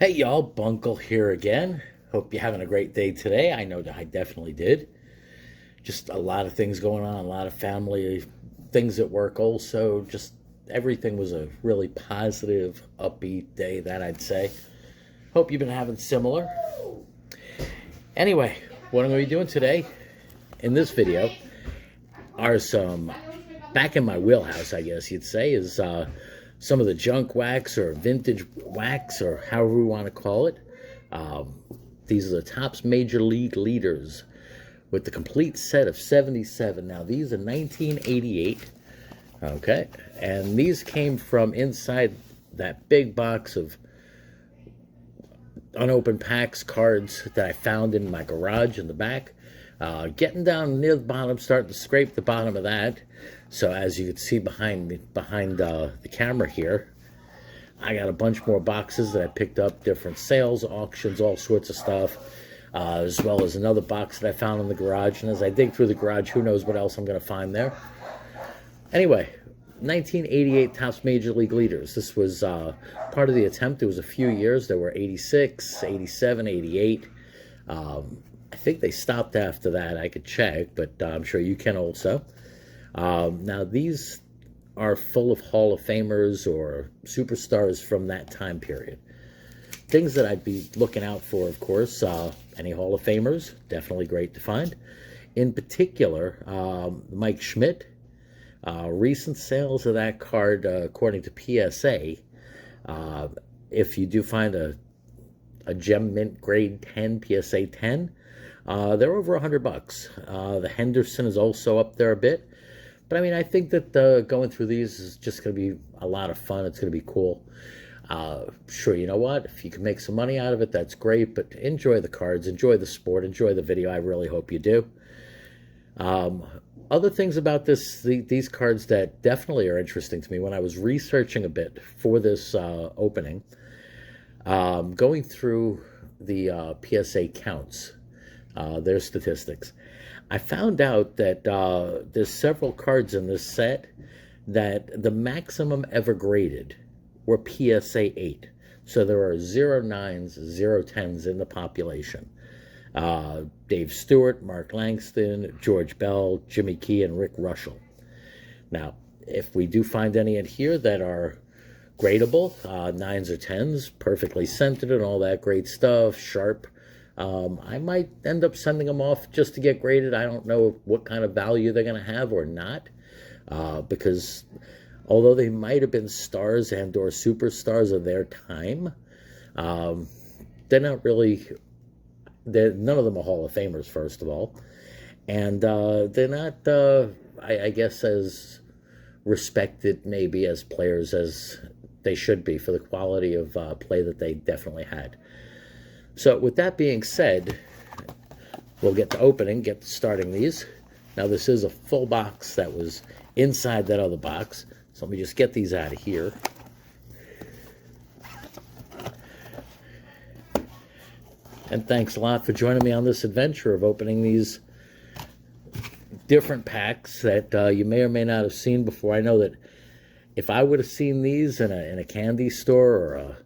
Hey y'all, Bunkle here again. Hope you're having a great day today. I know that I definitely did. Just a lot of things going on, a lot of family things at work also. Just everything was a really positive, upbeat day, that I'd say. Hope you've been having similar. Anyway, what I'm going to be doing today in this video are some, back in my wheelhouse, I guess you'd say, is some of the junk wax or vintage wax or however we want to call it. These are the Topps Major League Leaders with the complete set of 77. Now, these are 1988, okay? And these came from inside that big box of unopened packs, cards that I found in my garage in the back. Getting down near the bottom, starting to scrape the bottom of that. So as you can see behind the camera here, I got a bunch more boxes that I picked up, different sales, auctions, all sorts of stuff, as well as another box that I found in the garage. And as I dig through the garage, who knows what else I'm going to find there. Anyway, 1988 Topps Major League Leaders. This was part of the attempt. It was a few years. There were 86, 87, 88. I think they stopped after that. I could check, but I'm sure you can also. Now, these are full of Hall of Famers or superstars from that time period. Things that I'd be looking out for, of course, any Hall of Famers, definitely great to find. In particular, Mike Schmidt. Recent sales of that card, according to PSA, if you do find a Gem Mint Grade 10, PSA 10, they're over $100. The Henderson is also up there a bit. But I mean, I think that going through these is just going to be a lot of fun. It's going to be cool. Sure, you know what? If you can make some money out of it, that's great. But enjoy the cards, enjoy the sport, enjoy the video. I really hope you do. Other things about these cards that definitely are interesting to me when I was researching a bit for this opening, going through the PSA counts, their statistics, I found out that there's several cards in this set that the maximum ever graded were PSA 8. So there are 09s, 010s in the population. Dave Stewart, Mark Langston, George Bell, Jimmy Key, and Rick Russell. Now, if we do find any in here that are gradable, 9s or 10s, perfectly centered and all that great stuff, sharp, I might end up sending them off just to get graded. I don't know what kind of value they're going to have or not, because although they might have been stars and or superstars of their time, they're not really... none of them are Hall of Famers, first of all. And they're not, I guess, as respected maybe as players as they should be for the quality of play that they definitely had. So with that being said, we'll get to opening, get to starting these. Now this is a full box that was inside that other box. So let me just get these out of here. And thanks a lot for joining me on this adventure of opening these different packs that you may or may not have seen before. I know that if I would have seen these in a candy store or a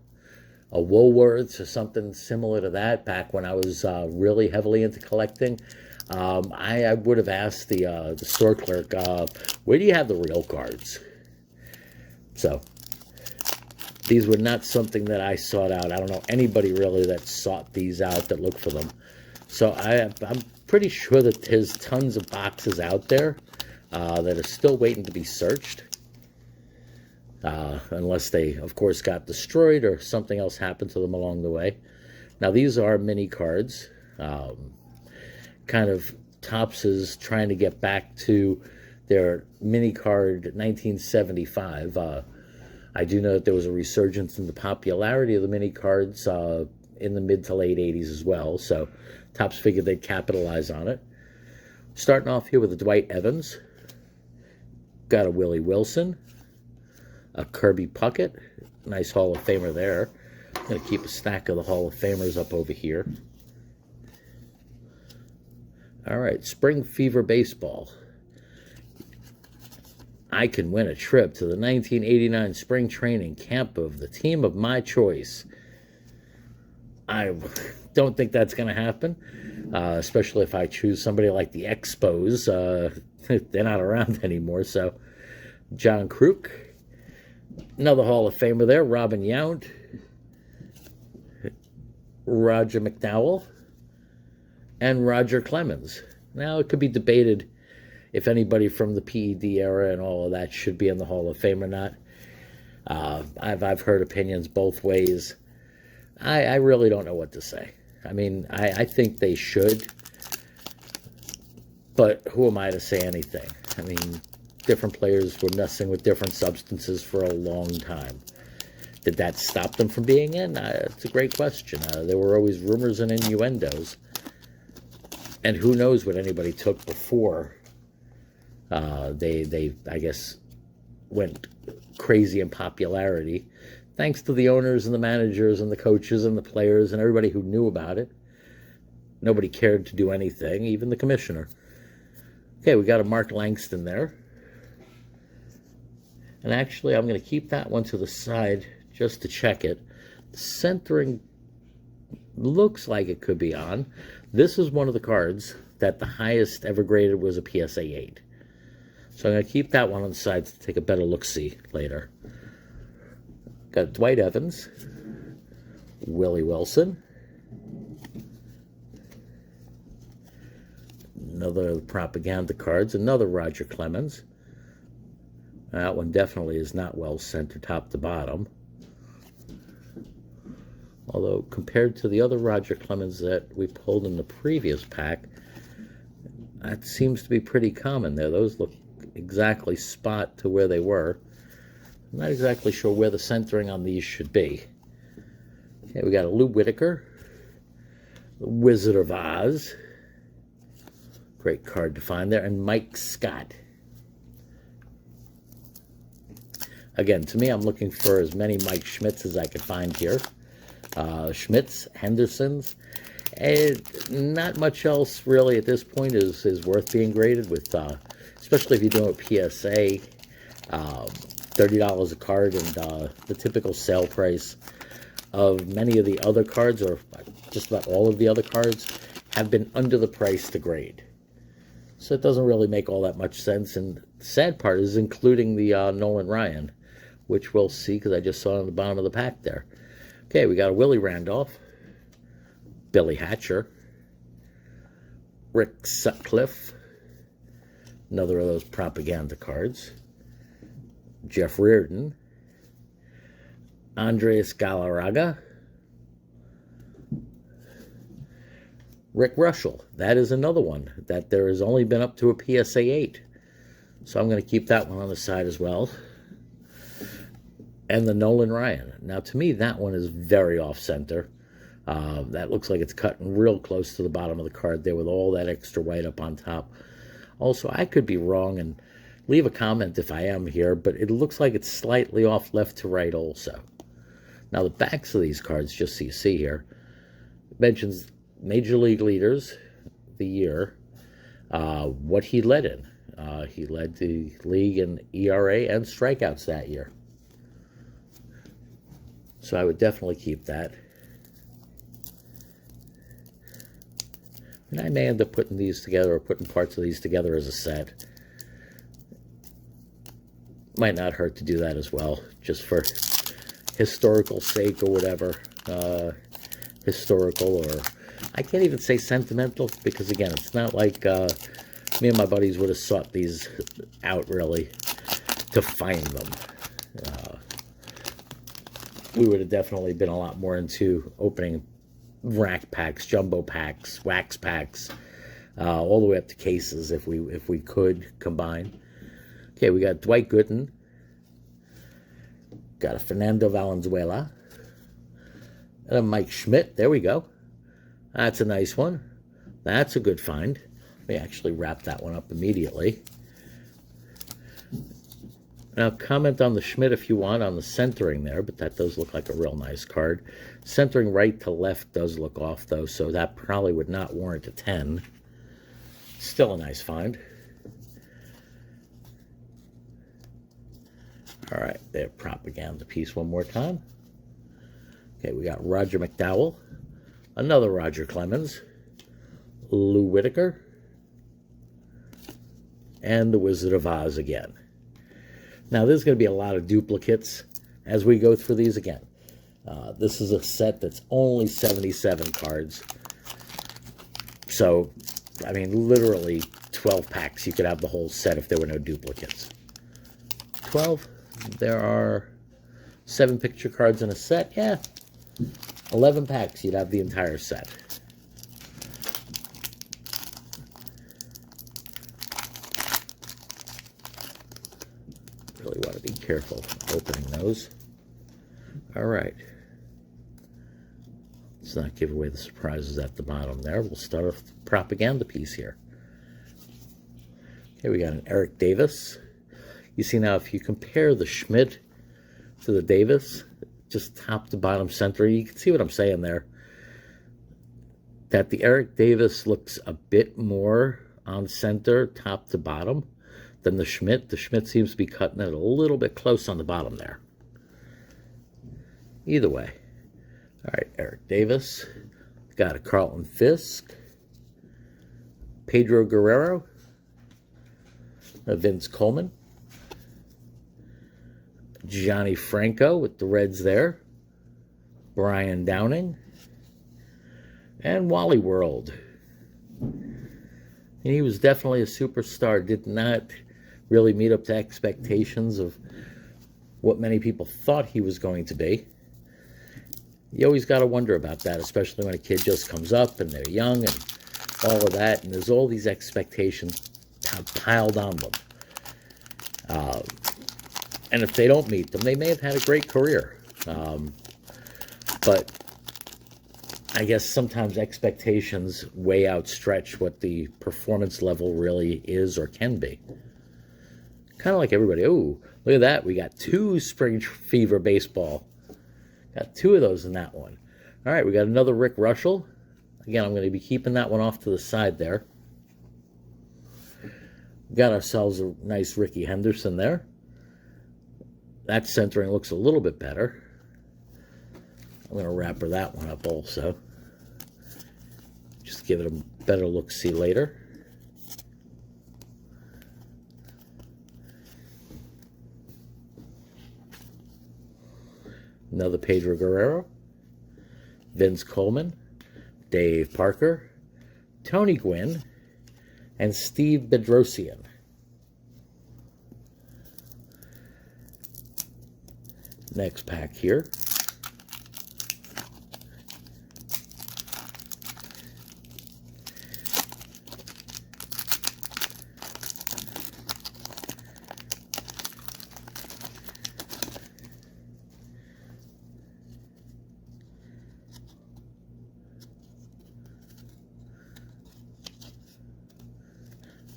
Woolworths or something similar to that back when I was really heavily into collecting, I would have asked the store clerk, where do you have the real cards? So these were not something that I sought out. I don't know anybody really that sought these out, that looked for them. So I'm pretty sure that there's tons of boxes out there that are still waiting to be searched. Unless they, of course, got destroyed or something else happened to them along the way. Now, these are mini cards. Kind of Topps is trying to get back to their mini card 1975. I do know that there was a resurgence in the popularity of the mini cards in the mid to late 80s as well. So Topps figured they'd capitalize on it. Starting off here with a Dwight Evans. Got a Willie Wilson. A Kirby Puckett. Nice Hall of Famer there. I'm going to keep a stack of the Hall of Famers up over here. All right, Spring Fever Baseball. I can win a trip to the 1989 spring training camp of the team of my choice. I don't think that's going to happen, especially if I choose somebody like the Expos. They're not around anymore. So, John Kruk, another Hall of Famer there. Robin Yount, Roger McDowell, and Roger Clemens. Now, it could be debated if anybody from the PED era and all of that should be in the Hall of Fame or not. I've heard opinions both ways. I really don't know what to say. I mean, I think they should, but who am I to say anything? I mean, different players were messing with different substances for a long time. Did that stop them from being in? It's a great question. There were always rumors and innuendos, and who knows what anybody took before they I guess went crazy in popularity, thanks to the owners and the managers and the coaches and the players and everybody who knew about it. Nobody cared to do anything, even the commissioner. Okay, we got a Mark Langston there. And actually, I'm going to keep that one to the side just to check it. The centering looks like it could be on. This is one of the cards that the highest ever graded was a PSA 8. So I'm going to keep that one on the side to take a better look-see later. Got Dwight Evans, Willie Wilson, another propaganda cards, another Roger Clemens. That one definitely is not well centered top to bottom. Although compared to the other Roger Clemens that we pulled in the previous pack, that seems to be pretty common there. Those look exactly spot to where they were. I'm not exactly sure where the centering on these should be. Okay, we got a Lou Whitaker, the Wizard of Oz. Great card to find there. And Mike Scott. Again, to me, I'm looking for as many Mike Schmidts as I could find here. Schmidts, Hendersons, and not much else really at this point is worth being graded with, especially if you're doing a PSA, $30 a card, and the typical sale price of many of the other cards, or just about all of the other cards, have been under the price to grade. So it doesn't really make all that much sense, and the sad part is including the Nolan Ryan, which we'll see because I just saw it on the bottom of the pack there. Okay, we got a Willie Randolph, Billy Hatcher, Rick Sutcliffe, another of those propaganda cards, Jeff Reardon, Andres Galarraga, Rick Russell. That is another one that there has only been up to a PSA 8. So I'm going to keep that one on the side as well. And the Nolan Ryan. Now, to me, that one is very off-center. That looks like it's cutting real close to the bottom of the card there with all that extra white up on top. Also, I could be wrong, and leave a comment if I am here, but it looks like it's slightly off left to right also. Now, the backs of these cards, just so you see here, mentions Major League leaders, the year, what he led in. He led the league in ERA and strikeouts that year. So I would definitely keep that. And I may end up putting these together or putting parts of these together as a set. Might not hurt to do that as well, just for historical sake or whatever. Historical, or I can't even say sentimental, because again, it's not like me and my buddies would have sought these out really to find them. We would have definitely been a lot more into opening rack packs, jumbo packs, wax packs, all the way up to cases if we could combine. Okay, we got Dwight Gooden, got a Fernando Valenzuela, and a Mike Schmidt. There we go. That's a nice one. That's a good find. Let me actually wrap that one up immediately. Now, comment on the Schmidt if you want on the centering there, but that does look like a real nice card. Centering right to left does look off, though, so that probably would not warrant a 10. Still a nice find. All right, there, propaganda piece one more time. Okay, we got Roger McDowell, Another Roger Clemens, Lou Whitaker, and the Wizard of Oz again. Now, there's going to be a lot of duplicates as we go through these again. This is a set that's only 77 cards. So, I mean, literally 12 packs. You could have the whole set if there were no duplicates. 12. There are 7 picture cards in a set. Yeah. 11 packs. You'd have the entire set. Really want to be careful opening those. All right. Let's not give away the surprises at the bottom there. We'll start with the propaganda piece here. Okay, we got an Eric Davis. You see now, if you compare the Schmidt to the Davis, just top to bottom center, you can see what I'm saying there. That the Eric Davis looks a bit more on center, top to bottom, than the Schmidt. The Schmidt seems to be cutting it a little bit close on the bottom there. Either way. All right, Eric Davis. Got a Carlton Fisk. Pedro Guerrero. Vince Coleman. Johnny Franco with the Reds there. Brian Downing. And Wally World. And he was definitely a superstar. Did not really meet up to expectations of what many people thought he was going to be. You always got to wonder about that, especially when a kid just comes up and they're young and all of that, and there's all these expectations piled on them. And if they don't meet them, they may have had a great career. But I guess sometimes expectations way outstretch what the performance level really is or can be. Kind of like everybody, oh, look at that. We got 2 Spring Fever baseball. Got 2 of those in that one. All right, we got another Rick Russell. Again, I'm going to be keeping that one off to the side there. Got ourselves a nice Ricky Henderson there. That centering looks a little bit better. I'm going to wrapper that one up also. Just give it a better look-see later. Another Pedro Guerrero, Vince Coleman, Dave Parker, Tony Gwynn, and Steve Bedrosian. Next pack here.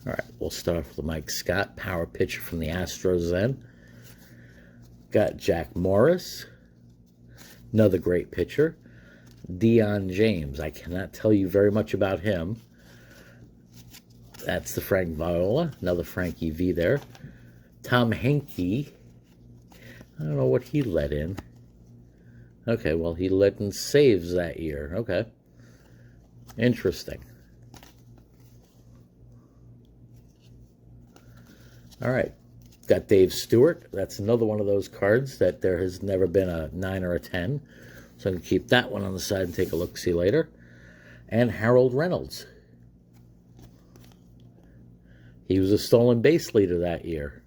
All right, we'll start off with Mike Scott, power pitcher from the Astros then. Got Jack Morris, another great pitcher. Dion James, I cannot tell you very much about him. That's the Frank Viola, another Frankie V there. Tom Henke, I don't know what he let in. Okay, well, he let in saves that year. Okay, interesting. All right, got Dave Stewart. That's another one of those cards that there has never been a 9 or a 10. So I'm going to keep that one on the side and take a look-see later. And Harold Reynolds. He was a stolen base leader that year.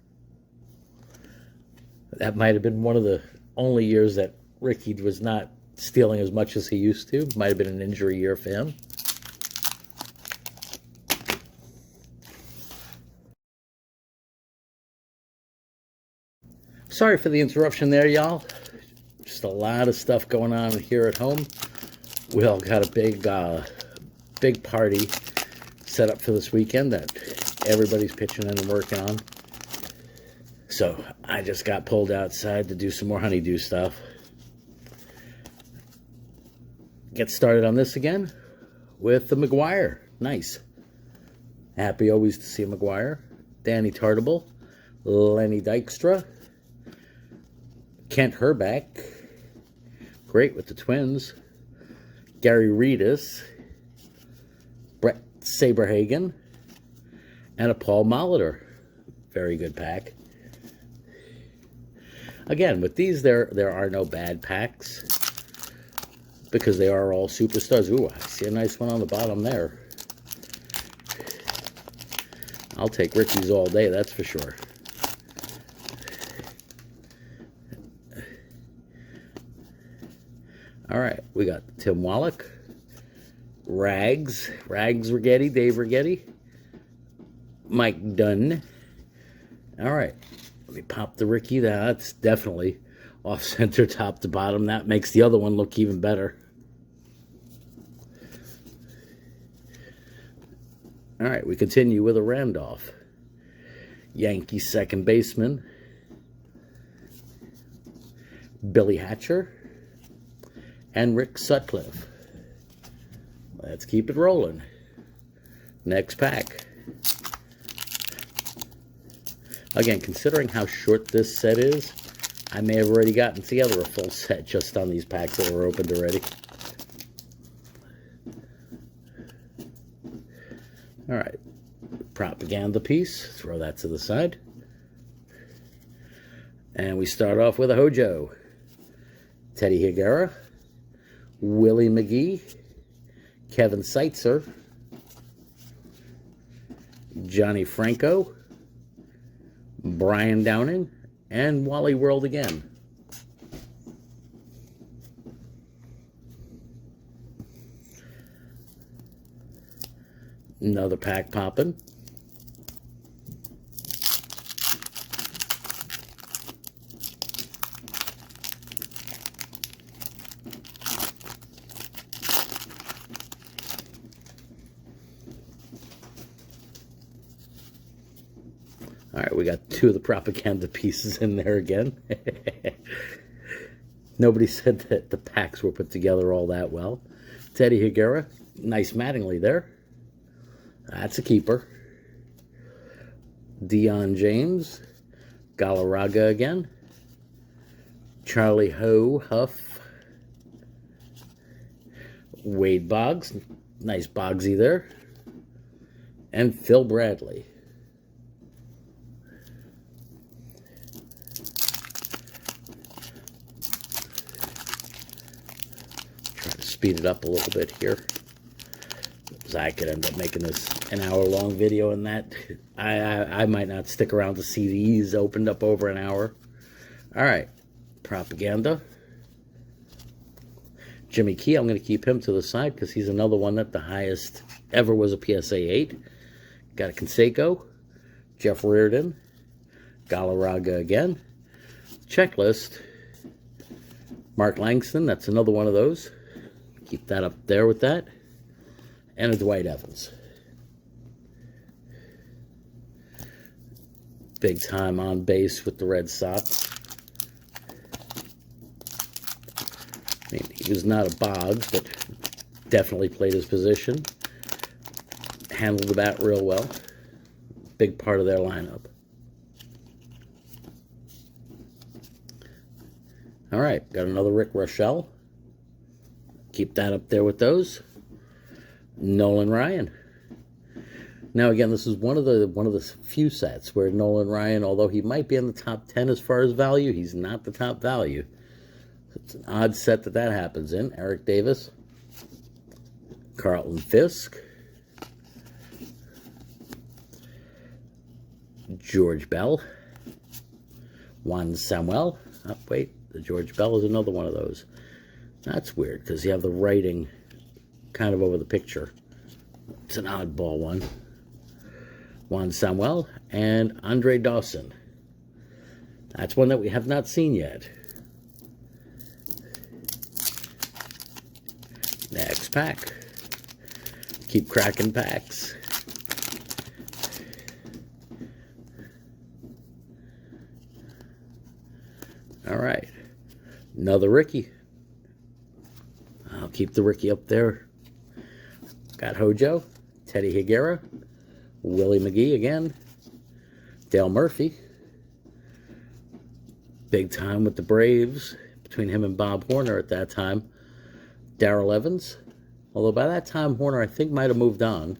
That might have been one of the only years that Ricky was not stealing as much as he used to. Might have been an injury year for him. Sorry for the interruption there, y'all. Just a lot of stuff going on here at home. We all got a big party set up for this weekend that everybody's pitching in and working on. So I just got pulled outside to do some more honeydew stuff. Get started on this again with the McGuire. Nice. Happy always to see McGuire. Danny Tartable. Lenny Dykstra. Kent Herbeck. Great with the Twins. Gary Reedus, Brett Saberhagen, and a Paul Molitor. Very good pack. Again, with these, there are no bad packs because they are all superstars. Ooh, I see a nice one on the bottom there. I'll take Rickies all day, that's for sure. All right, we got Tim Wallach, Rags Rigetti, Dave Rigetti, Mike Dunn. All right, let me pop the Ricky. That's definitely off-center top to bottom. That makes the other one look even better. All right, we continue with a Randolph. Yankees second baseman, Billy Hatcher, and Rick Sutcliffe. Let's keep it rolling. Next pack. Again, considering how short this set is, I may have already gotten together a full set just on these packs that were opened already. All right, propaganda piece, throw that to the side. And we start off with a Hojo. Teddy Higuera, Willie McGee, Kevin Seitzer, Johnny Franco, Brian Downing, and Wally World again. Another pack popping. All right, we got two of the propaganda pieces in there again. Nobody said that the packs were put together all that well. Teddy Higuera, nice Mattingly there. That's a keeper. Dion James, Galarraga again. Charlie Huff. Wade Boggs, nice Boggsy there. And Phil Bradley. Speed it up a little bit here, because I could end up making this an hour-long video, and that I might not stick around to see these opened up over an hour. All right, propaganda. Jimmy Key, I'm going to keep him to the side because he's another one that the highest ever was a PSA 8. Got a Canseco, Jeff Reardon, Galarraga again. Checklist, Mark Langston, that's another one of those. Keep that up there with that. And a Dwight Evans. Big time on base with the Red Sox. I mean, he was not a Boggs, but definitely played his position. Handled the bat real well. Big part of their lineup. All right, got another Rick Rochelle. Keep that up there with those. Nolan Ryan. Now again, this is one of the few sets where Nolan Ryan, although he might be in the top 10 as far as value, he's not the top value. It's an odd set that happens in. Eric Davis, Carlton Fisk, George Bell, Juan Samuel. Oh, wait, the George Bell is another one of those. That's weird because you have the writing kind of over the picture. It's an oddball one. Juan Samuel and Andre Dawson. That's one that we have not seen yet. Next pack. Keep cracking packs. All right. Another Ricky. I'll keep the Ricky up there. Got Hojo, Teddy Higuera, Willie McGee again, Dale Murphy. Big time with the Braves between him and Bob Horner at that time. Darrell Evans, Although by that time, Warner, I think, might have moved on.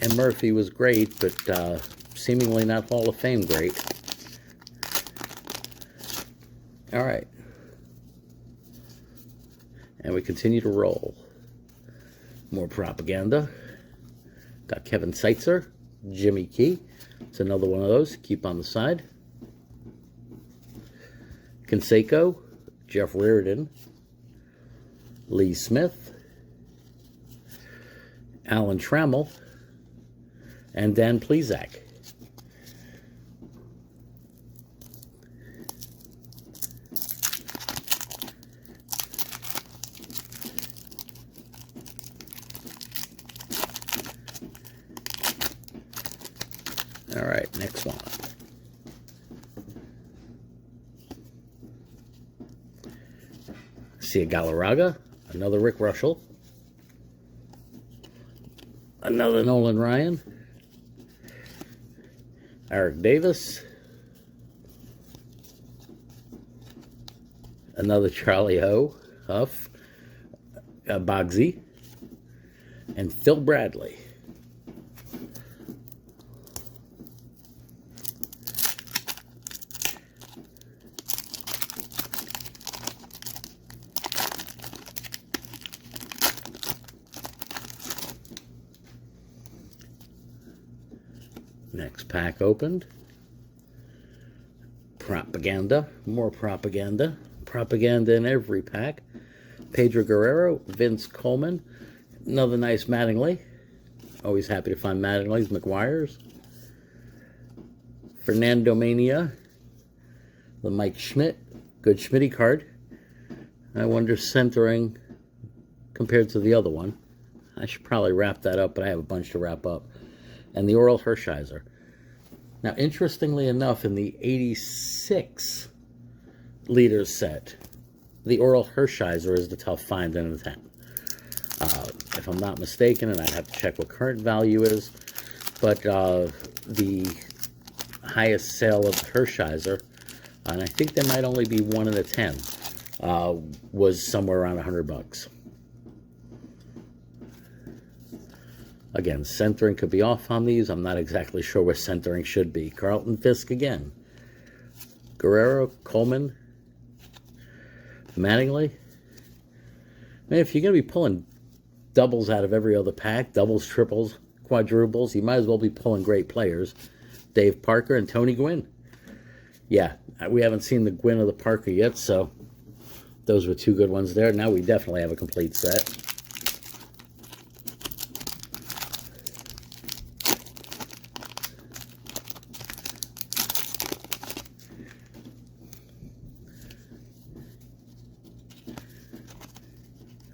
And Murphy was great, but seemingly not Hall of Fame great. All right. And we continue to roll. More propaganda. Got Kevin Seitzer, Jimmy Key. It's another one of those. Keep on the side. Canseco, Jeff Reardon, Lee Smith, Alan Trammell, and Dan Plesac. All right, next one. See a Galarraga, another Rick Russell, another Nolan Ryan, Eric Davis, another Charlie Huff, Bogsy, and Phil Bradley. Next pack opened. Propaganda. More propaganda. Propaganda in every pack. Pedro Guerrero. Vince Coleman. Another nice Mattingly. Always happy to find Mattingly's. McGuire's. Fernando Mania. The Mike Schmidt. Good Schmitty card. I wonder centering compared to the other one. I should probably wrap that up, but I have a bunch to wrap up. And the Oral Hershiser. Now, interestingly enough, in the 86 liters set, the Oral Hershiser is the tough find in the 10. If I'm not mistaken, and I'd have to check what current value is, but the highest sale of the Hershiser, and I think there might only be one in the 10, was somewhere around $100. Again, centering could be off on these. I'm not exactly sure where centering should be. Carlton Fisk again. Guerrero, Coleman, Mattingly. Man, if you're going to be pulling doubles out of every other pack, doubles, triples, quadruples, you might as well be pulling great players. Dave Parker and Tony Gwynn. Yeah, we haven't seen the Gwynn or the Parker yet, so those were two good ones there. Now we definitely have a complete set.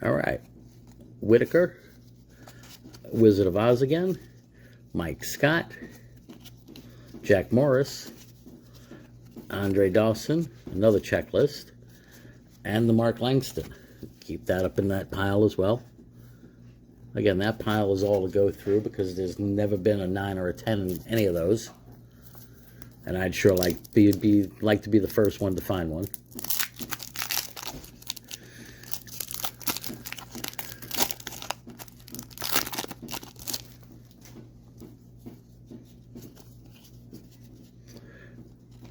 All right, Whitaker, Wizard of Oz again, Mike Scott, Jack Morris, Andre Dawson, another checklist, and the Mark Langston. Keep that up in that pile as well. Again, that pile is all to go through because there's never been a 9 or a 10 in any of those. And I'd sure like to be the first one to find one.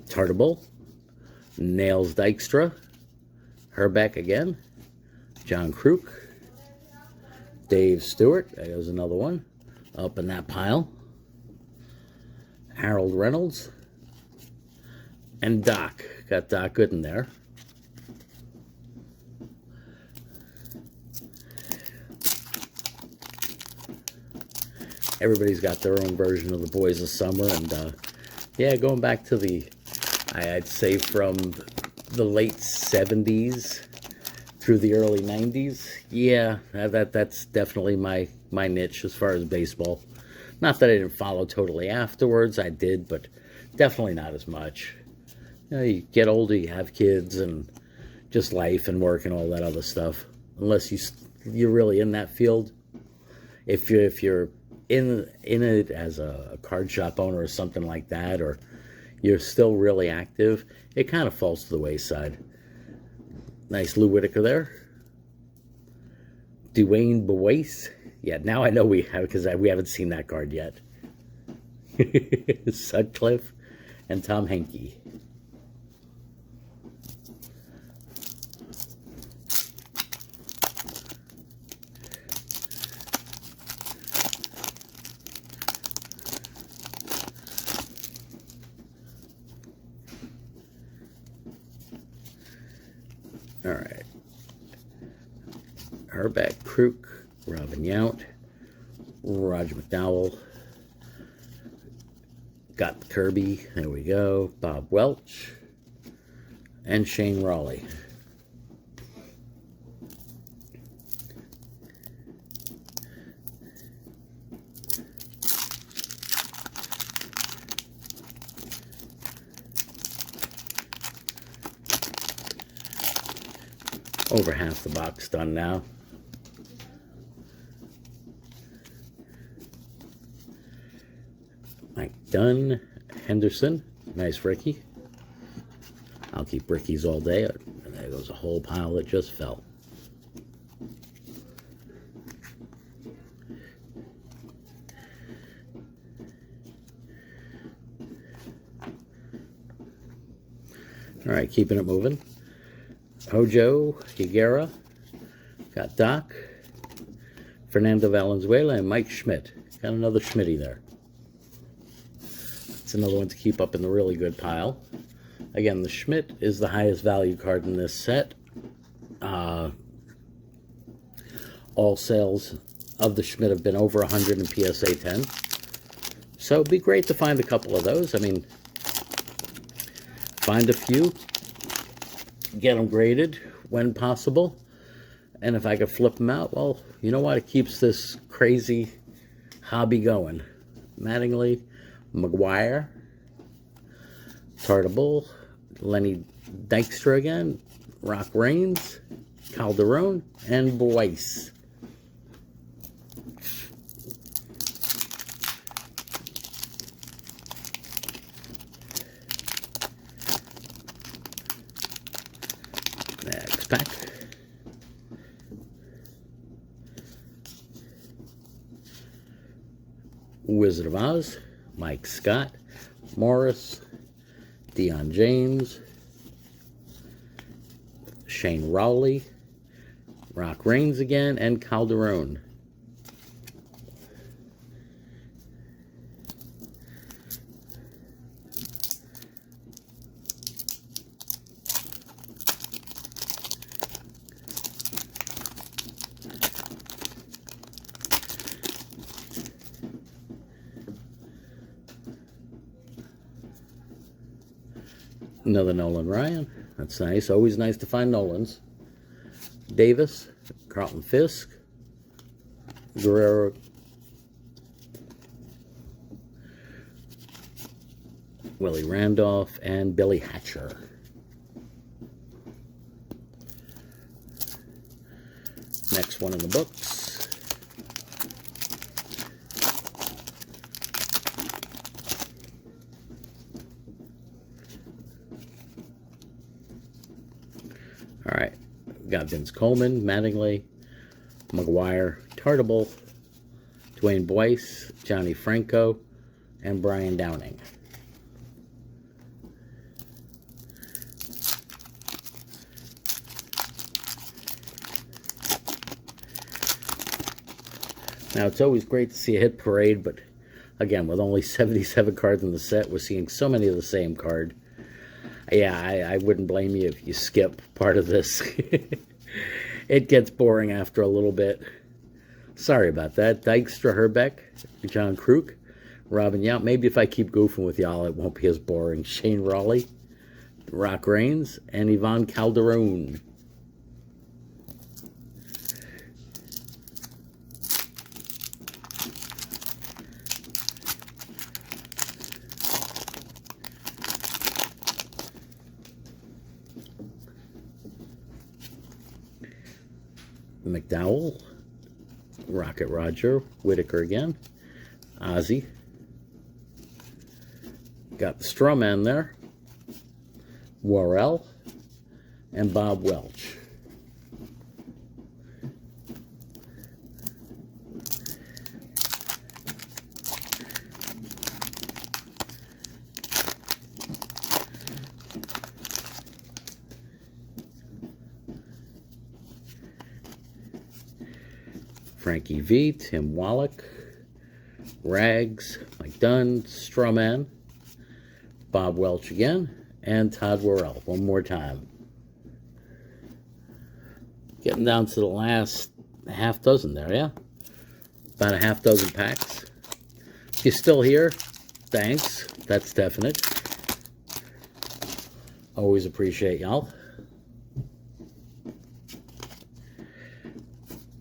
Tartable, Nails Dykstra, Herbeck again, John Kruk, Dave Stewart, there's another one, up in that pile, Harold Reynolds, and Doc, got Doc Gooden there. Everybody's got their own version of the Boys of Summer, and yeah, going back to the, I'd say from the late 70s through the early 90s. Yeah, that's definitely my niche as far as baseball. Not that I didn't follow totally afterwards. I did, but definitely not as much. You know, you get older, you have kids, and just life and work and all that other stuff. Unless you're really in that field. If you're in it as a card shop owner or something like that, or you're still really active, it kind of falls to the wayside. Nice Lou Whitaker there. Dwayne Boyce. Yeah, now I know we have, because we haven't seen that card yet. Sutcliffe and Tom Henke. All right. Herbeck, Kruk, Robin Yount, Roger McDowell. Got the Kirby. There we go. Bob Welch. And Shane Raleigh. Over half the box done now. Mike Dunn, Henderson, nice Ricky. I'll keep Rickies all day. And there goes a whole pile that just fell. All right, keeping it moving. Hojo, Higuera, got Doc, Fernando Valenzuela, and Mike Schmidt. Got another Schmitty there. It's another one to keep up in the really good pile. Again, the Schmidt is the highest value card in this set. All sales of the Schmidt have been over 100 in PSA 10. So it'd be great to find a couple of those. I mean, find a few, get them graded when possible, and if I could flip them out, well, you know what? It keeps this crazy hobby going. Mattingly, McGuire, Tartable, Lenny Dykstra again, Rock Reigns, Calderon, and Boyce. Next pack. Wizard of Oz, Mike Scott, Morris, Dion James, Shane Rowley, Rock Reigns again, and Calderon. Another Nolan Ryan. That's nice. Always nice to find Nolans. Davis, Carlton Fisk, Guerrero, Willie Randolph, and Billy Hatcher. Next one in the books. All right, got Vince Coleman, Mattingly, McGuire, Tartable, Dwayne Boyce, Johnny Franco, and Brian Downing. Now, it's always great to see a hit parade, but again, with only 77 cards in the set, we're seeing so many of the same card. Yeah, I wouldn't blame you if you skip part of this. It gets boring after a little bit. Sorry about that. Dykstra, Herbeck, John Kruk, Robin Yount. Maybe if I keep goofing with y'all, it won't be as boring. Shane Raleigh, Rock Reigns, and Ivan Calderon. McDowell, Rocket Roger, Whitaker again, Ozzy, Got the straw man there, Worrell, and Bob Welch. Frankie V, Tim Wallach, Rags, Mike Dunn, Strawman, Bob Welch again, and Todd Worrell one more time. Getting down to the last half dozen there, yeah? About a half dozen packs. If you're still here, thanks. That's definite. Always appreciate y'all.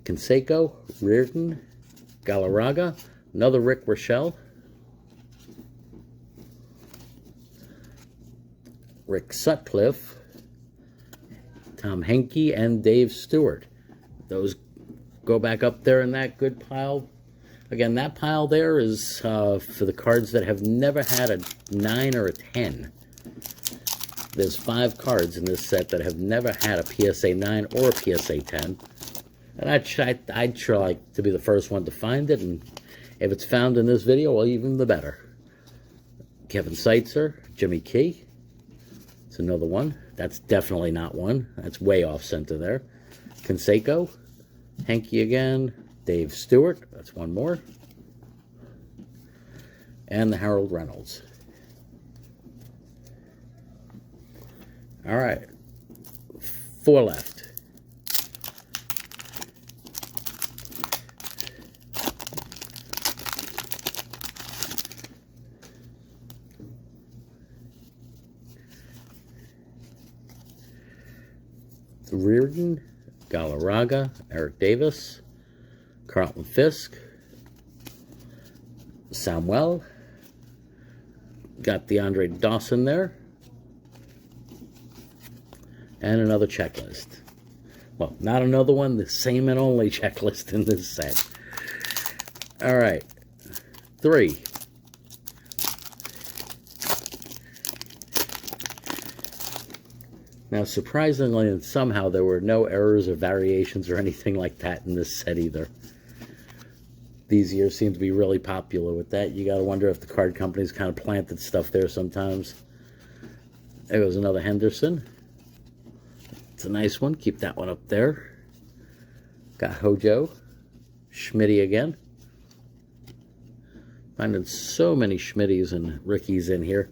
Canseco, Reardon, Galarraga, another Rick Rochelle, Rick Sutcliffe, Tom Henke, and Dave Stewart. Those go back up there in that good pile. Again, that pile there is for the cards that have never had a 9 or a 10. There's 5 cards in this set that have never had a PSA 9 or a PSA 10. And I'd try to be the first one to find it, and if it's found in this video, well, even the better. Kevin Seitzer, Jimmy Key. It's another one. That's definitely not one. That's way off center there. Canseco, Henke again, Dave Stewart. That's one more. And the Harold Reynolds. All right. 4 left. Reardon, Galarraga, Eric Davis, Carlton Fisk, Samuel, got DeAndre Dawson there, and another checklist. Well, not another one, the same and only checklist in this set. All right, 3. Now, surprisingly, and somehow there were no errors or variations or anything like that in this set either. These years seem to be really popular with that. You got to wonder if the card companies kind of planted stuff there sometimes. There goes another Henderson. It's a nice one. Keep that one up there. Got Hojo. Schmitty again. Finding so many Schmitties and Rickies in here.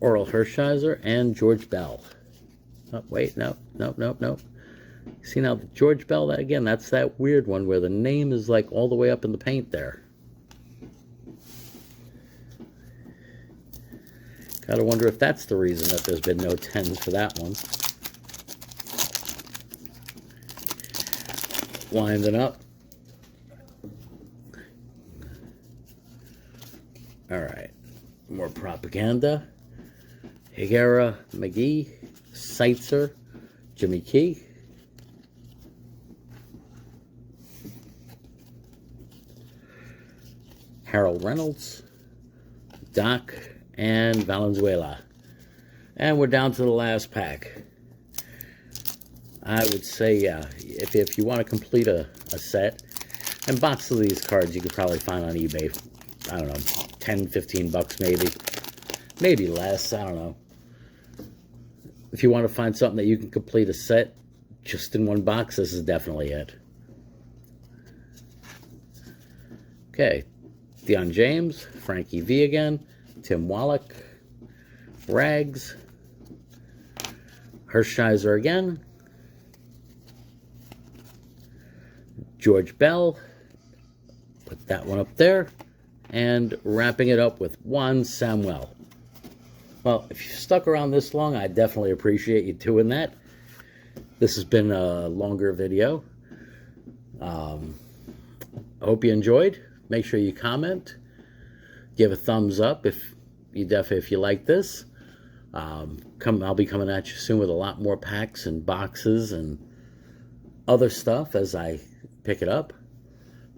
Oral Hershiser and George Bell. Oh, wait, no. See now, George Bell, that again, that's that weird one where the name is like all the way up in the paint there. Gotta wonder if that's the reason that there's been no 10s for that one. Winding up. All right, more propaganda. Higuera, McGee, Seitzer, Jimmy Key, Harold Reynolds, Doc, and Valenzuela. And we're down to the last pack. I would say, yeah, if you want to complete a set, and boxes of these cards you could probably find on eBay, I don't know, 10, 15 bucks maybe. Maybe less, I don't know. If you want to find something that you can complete a set just in one box, this is definitely it. Okay, Deion James, Frankie V again, Tim Wallach, Rags, Hershiser again, George Bell, put that one up there, and wrapping it up with Juan Samuel. Well, if you stuck around this long, I definitely appreciate you doing that. This has been a longer video. I hope you enjoyed. Make sure you comment. Give a thumbs up if you like this. I'll be coming at you soon with a lot more packs and boxes and other stuff as I pick it up.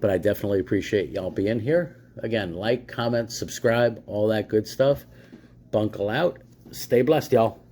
But I definitely appreciate y'all being here. Again, like, comment, subscribe, all that good stuff. Bunkle out. Stay blessed, y'all.